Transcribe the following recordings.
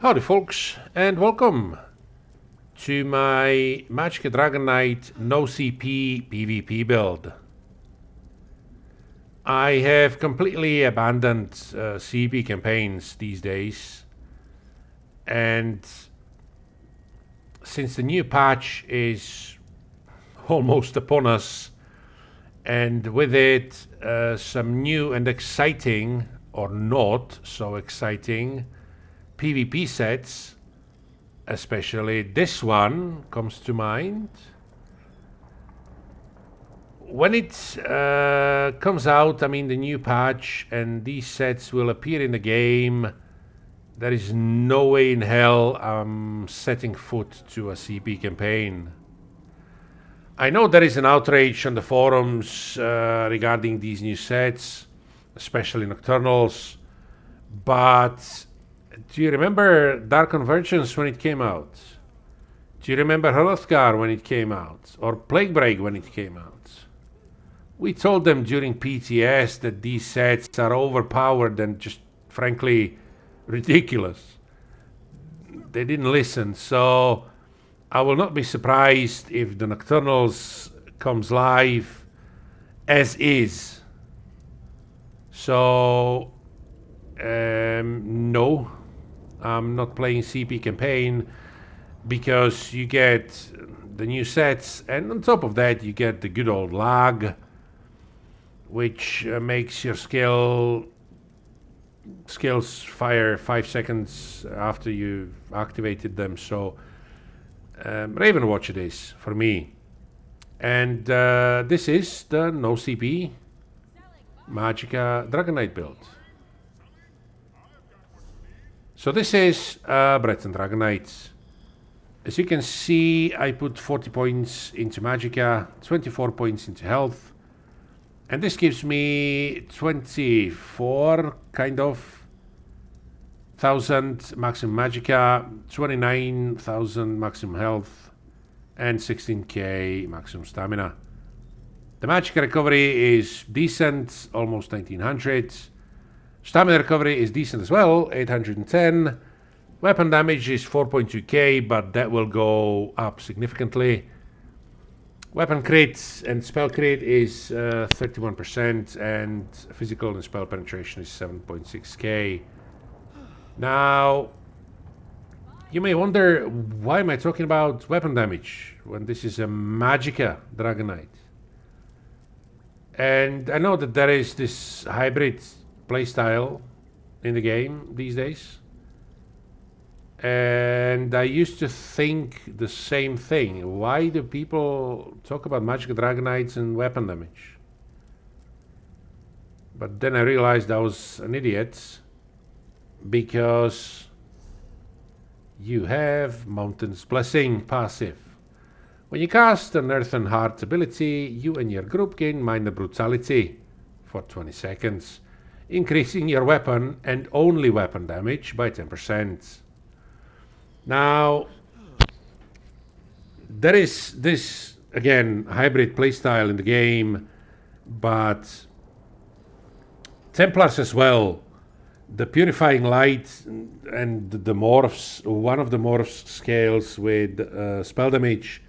Howdy folks, and welcome to my Magicka Dragonknight no CP PvP build. I have completely abandoned CP campaigns these days, and since the new patch is almost upon us, and with it some new and exciting, or not so exciting, PvP sets, especially this one comes to mind. When it comes out, I mean the new patch, and these sets will appear in the game, there is no way in hell I'm setting foot to a CP campaign. I know there is an outrage on the forums regarding these new sets, especially Nocturnals, but do you remember Dark Convergence when it came out? Do you remember Hrothgar when it came out? Or Plaguebreak when it came out? We told them during PTS that these sets are overpowered and just frankly ridiculous. They didn't listen, so I will not be surprised if the Nocturnals comes live as is. So no, I'm not playing CP campaign because you get the new sets, and on top of that you get the good old lag, which makes your skills fire 5 seconds after you've activated them. So Ravenwatch it is for me. And this is the no CP Magicka Dragonknight build. So this is Breton Dragonknight. As you can see, I put 40 points into Magicka, 24 points into health, and this gives me 24 kind of thousand maximum Magicka, 29,000 maximum health, and 16k maximum stamina. The Magicka recovery is decent, almost 1900. Stamina recovery is decent as well, 810. Weapon damage is 4.2k, but that will go up significantly. Weapon crit and spell crit is 31%, and physical and spell penetration is 7.6k. Now, you may wonder, why am I talking about weapon damage when this is a Magicka Dragonknight? And I know that there is this hybrid playstyle in the game these days, and I used to think the same thing. Why do people talk about Magicka Dragonknights and weapon damage? But then I realized I was an idiot, because you have Mountain's Blessing passive. When you cast an Earthen Heart ability, you and your group gain minor brutality for 20 seconds, increasing your weapon and only weapon damage by 10%. Now, there is this, again, hybrid playstyle in the game, but Templars as well. The Purifying Light and the morphs, one of the morphs scales with spell damage,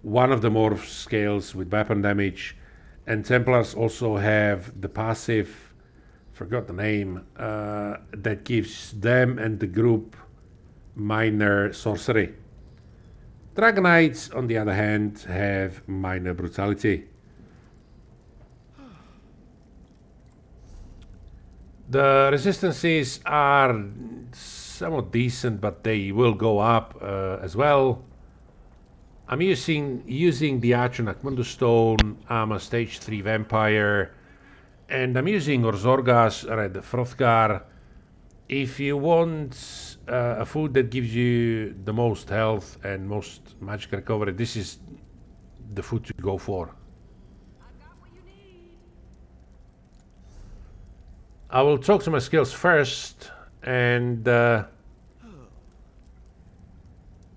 one of the morphs scales with weapon damage, and Templars also have the passive, forgot the name, that gives them and the group minor sorcery. Dragonites, on the other hand, have minor brutality. The resistances are somewhat decent, but they will go up as well. I'm using the Atronach Mundus Stone. I'm a stage 3 vampire, and I'm using Orzorga's Red Hrothgar. If you want a food that gives you the most health and most magic recovery, this is the food to go for. I will talk to my skills first, and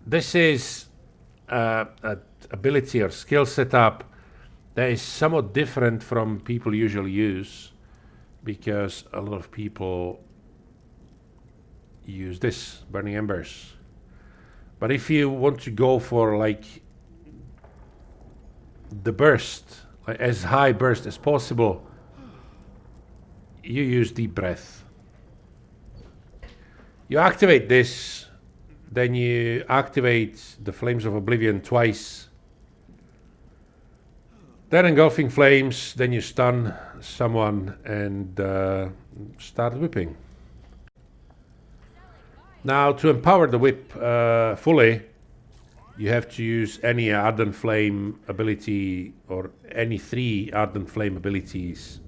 this is an ability or skill setup that is somewhat different from people usually use, because a lot of people use this, Burning Embers. But if you want to go for like the burst, like as high burst as possible, you use Deep Breath. You activate this, then you activate the Flames of Oblivion twice. Then Engulfing Flames, then you stun someone and start whipping. Now, to empower the whip fully, you have to use any Ardent Flame ability or any 3 Ardent Flame abilities.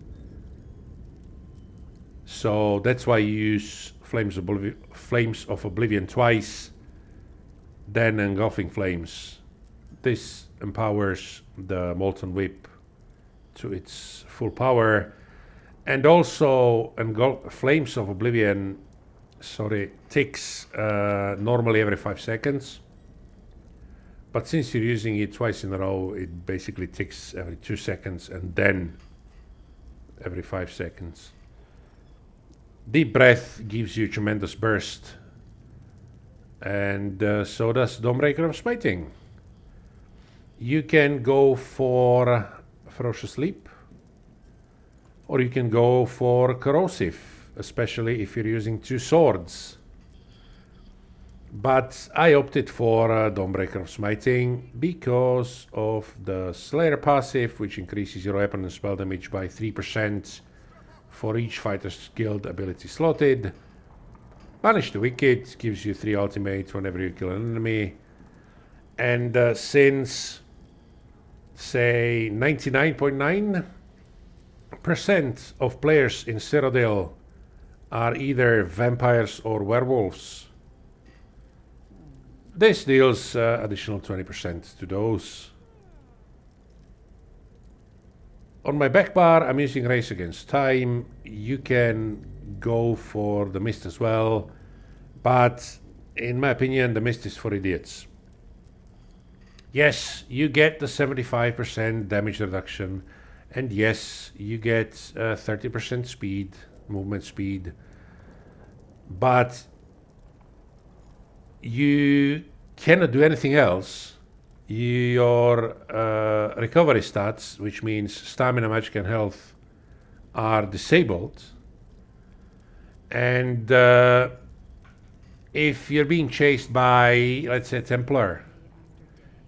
So that's why you use Flames of Oblivion twice, then Engulfing Flames. This empowers the Molten Whip to its full power. And also Flames of Oblivion ticks normally every 5 seconds. But since you're using it twice in a row, it basically ticks every 2 seconds and then every 5 seconds. Deep Breath gives you tremendous burst, and so does Dawnbreaker of Smiting. You can go for Ferocious Leap, or you can go for Corrosive, especially if you're using 2 swords. But I opted for Dawnbreaker of Smiting because of the Slayer passive, which increases your weapon and spell damage by 3% for each fighter's skilled ability slotted. Banish the Wicked gives you 3 ultimates whenever you kill an enemy. And since, say, 99.9% of players in Cyrodiil are either vampires or werewolves, this deals additional 20% to those. On my back bar, I'm using Race Against Time. You can go for the Mist as well, but in my opinion, the Mist is for idiots. Yes, you get the 75% damage reduction, and yes, you get 30% speed, movement speed, but you cannot do anything else. Your recovery stats, which means stamina, magic, and health, are disabled. And if you're being chased by, let's say, Templar,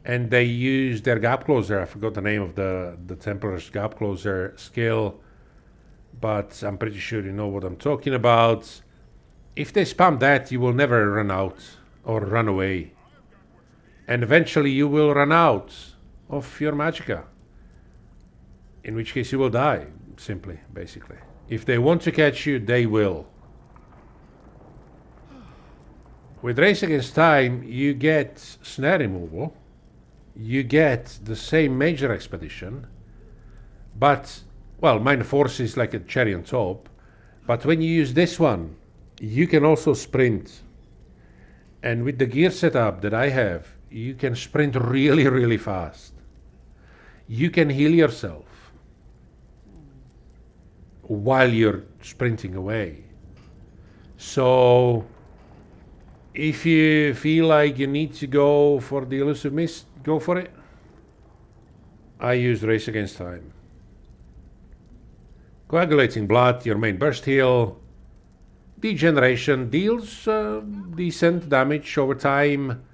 and they use their Gap Closer, I forgot the name of the Templar's Gap Closer skill, but I'm pretty sure you know what I'm talking about. If they spam that, you will never run out or run away. And eventually you will run out of your Magicka, in which case you will die, simply, basically. If they want to catch you, they will. With Race Against Time, you get snare removal, you get the same major expedition, but, well, Minor Force is like a cherry on top, but when you use this one, you can also sprint. And with the gear setup that I have, you can sprint really, really fast. You can heal yourself while you're sprinting away. So if you feel like you need to go for the Elusive Mist, go for it. I use Race Against Time. Coagulating Blood, your main burst heal. Degeneration deals decent damage over time,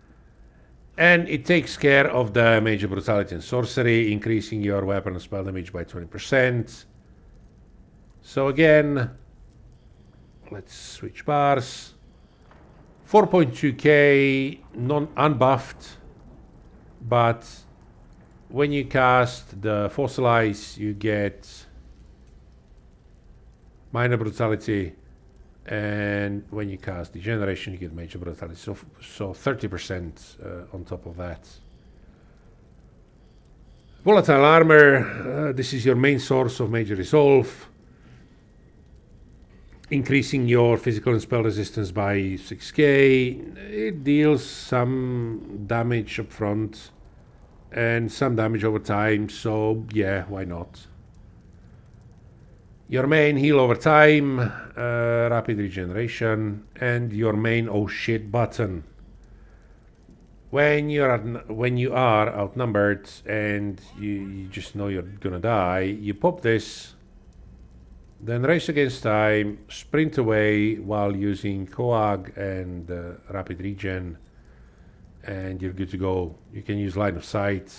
and it takes care of the Major Brutality and Sorcery, increasing your weapon and spell damage by 20%. So again, let's switch bars. 4.2k, unbuffed, but when you cast the Fossilize, you get Minor Brutality, and when you cast Degeneration, you get Major Brutality, so 30% on top of that. Volatile Armor, this is your main source of Major Resolve, increasing your physical and spell resistance by 6k. It deals some damage up front and some damage over time, so yeah, why not? Your main heal over time, rapid regeneration, and your main oh shit button. When you are outnumbered and you just know you're gonna die, you pop this, then race against time, sprint away while using coag and rapid regen, and you're good to go. You can use line of sight.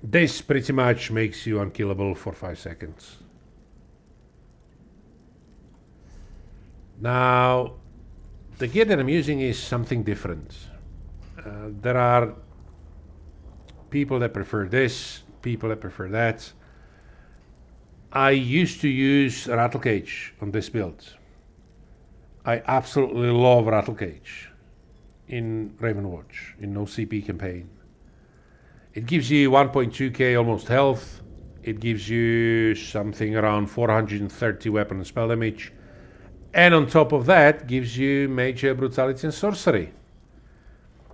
This pretty much makes you unkillable for 5 seconds. Now, the gear that I'm using is something different. There are people that prefer this, people that prefer that. I used to use Rattle Cage on this build. I absolutely love Rattle Cage in Ravenwatch, in no CP campaign. It gives you 1.2k almost health. It gives you something around 430 weapon and spell damage. And on top of that, gives you major brutality and sorcery.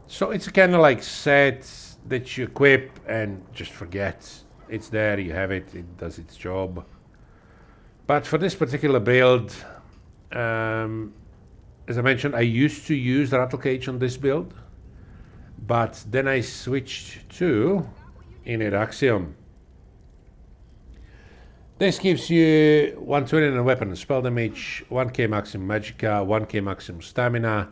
So it's a kind of like set that you equip and just forget. It's there, you have it, it does its job. But for this particular build, as I mentioned, I used to use the Rattle Cage on this build, but then I switched to Innate Axiom. This gives you 120 in weapon and spell damage, 1k maximum Magicka, 1k maximum stamina,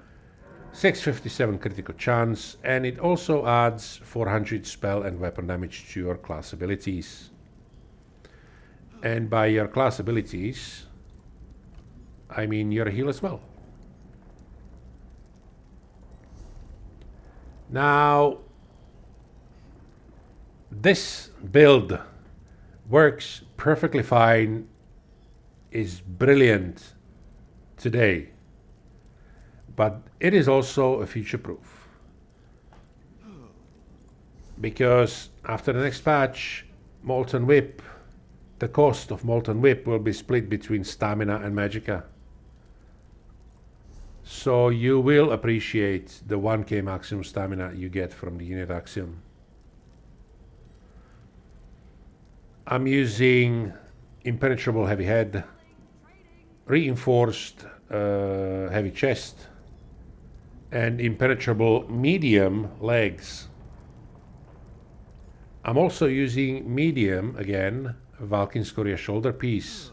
657 critical chance, and it also adds 400 spell and weapon damage to your class abilities. And by your class abilities, I mean your heal as well. Now, this build works perfectly fine, is brilliant today, but it is also a future proof. Because after the next patch, Molten Whip, the cost of Molten Whip will be split between stamina and Magicka. So you will appreciate the 1k maximum stamina you get from the Innate Axiom. I'm using Impenetrable Heavy Head, Reinforced Heavy Chest, and Impenetrable Medium Legs. I'm also using Medium, again, Valkyn's Courier Shoulder Piece.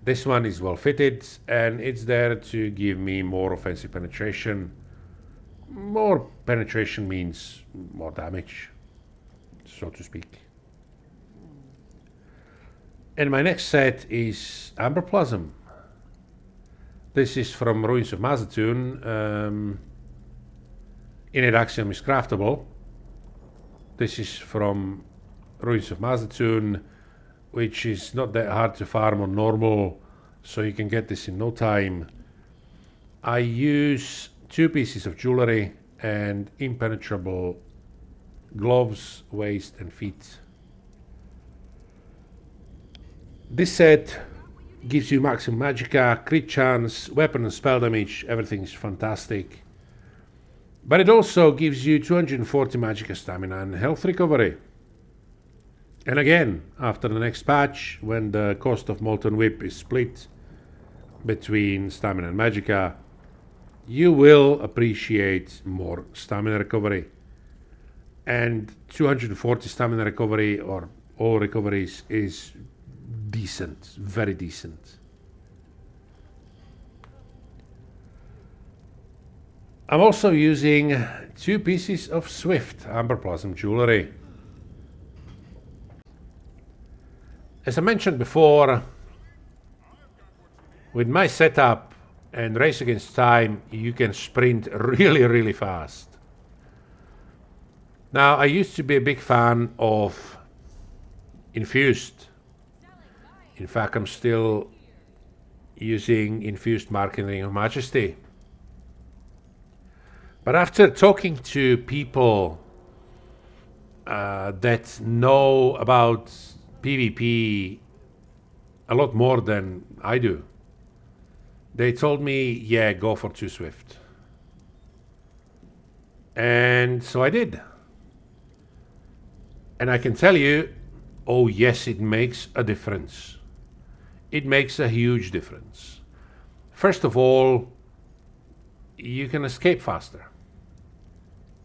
This one is well fitted and it's there to give me more offensive penetration. More penetration means more damage, so to speak. And my next set is Amber Plasm. This is from Ruins of Mazatoon. Innate Axiom is craftable. This is from Ruins of Mazatoon, which is not that hard to farm on normal, so you can get this in no time. I use 2 pieces of jewelry and impenetrable gloves, waist and feet. This set gives you maximum Magicka, crit chance, weapon and spell damage, everything is fantastic. But it also gives you 240 Magicka stamina and health recovery. And again, after the next patch, when the cost of Molten Whip is split between stamina and Magicka, you will appreciate more stamina recovery. And 240 stamina recovery, or all recoveries, is decent, very decent. I'm also using 2 pieces of Swift Amber Plasm jewelry. As I mentioned before, with my setup and race against time, you can sprint really fast. Now, I used to be a big fan of Infused. In fact, I'm still using Infused Marking Ring of Majesty. But after talking to people that know about PvP a lot more than I do, they told me, yeah, go for 2 Swift. And so I did. And I can tell you, Oh yes, it makes a difference. It makes a huge difference. First of all, you can escape faster.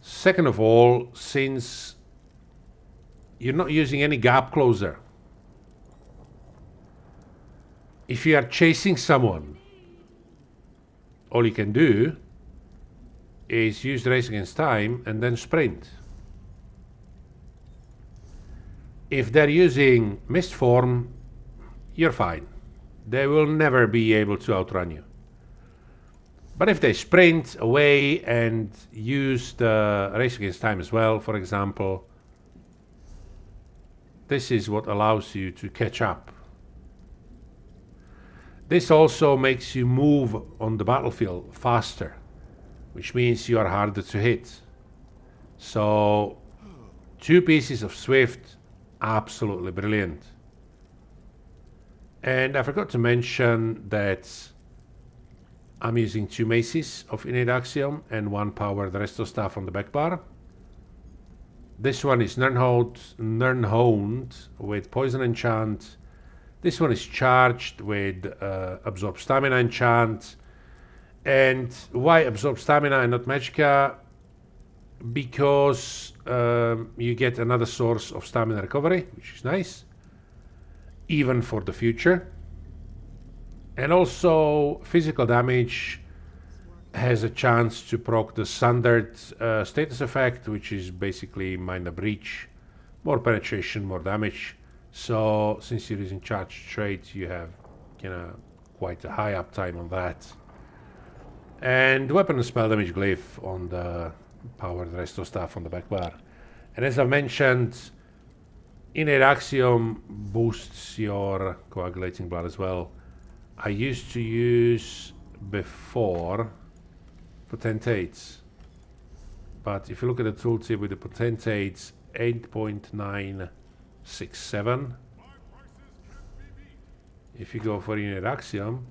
Second of all, since you're not using any gap closer, if you are chasing someone, all you can do is use race against time and then sprint. If they're using mist form, you're fine. They will never be able to outrun you. But if they sprint away and use the race against time as well, for example, this is what allows you to catch up. This also makes you move on the battlefield faster, which means you are harder to hit. So 2 pieces of Swift, absolutely brilliant. And I forgot to mention that I'm using 2 maces of Innate Axiom and 1 Powered Resto Staff on the back bar. This one is Nirnhoned with Poison Enchant. This one is charged with Absorb Stamina Enchant. And why Absorb Stamina and not Magicka? Because you get another source of stamina recovery, which is nice, even for the future. And also physical damage has a chance to proc the Sundered status effect, which is basically Mind a Breach, more penetration, more damage. So since you're using charged traits, you have quite a high uptime on that. And weapon and spell damage glyph on the Powered Resto Staff on the back bar. And as I mentioned, Innate Axiom boosts your coagulating blood as well. I used to use before Potentates, but if you look at the tooltip with the Potentates 8.967, if you go for Innate Axiom,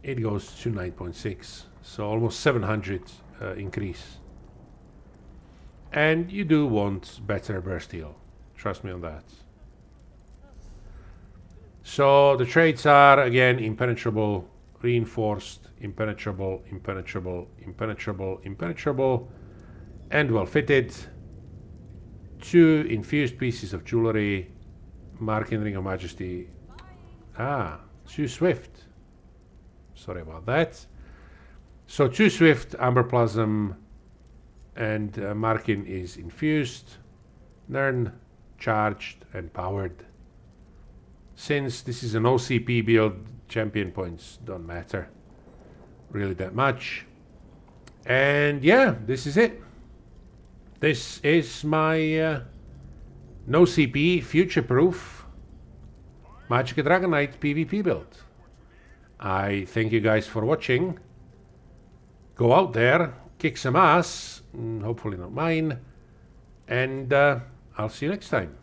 it goes to 9.6, so almost 700 increase. And you do want better burst heal, trust me on that. So the traits are again impenetrable, reinforced, impenetrable, impenetrable, impenetrable, impenetrable, and well fitted. 2 infused pieces of jewelry, Marking Ring of Majesty. 2 Swift. Sorry about that. So 2 Swift, Amber Plasm, and Markin is infused, Nirn charged and powered. Since this is an OCP build, champion points don't matter really that much. And yeah, this is it. This is my no CP future-proof Magicka Dragonknight PvP build. I thank you guys for watching. Go out there, kick some ass, hopefully not mine, and I'll see you next time.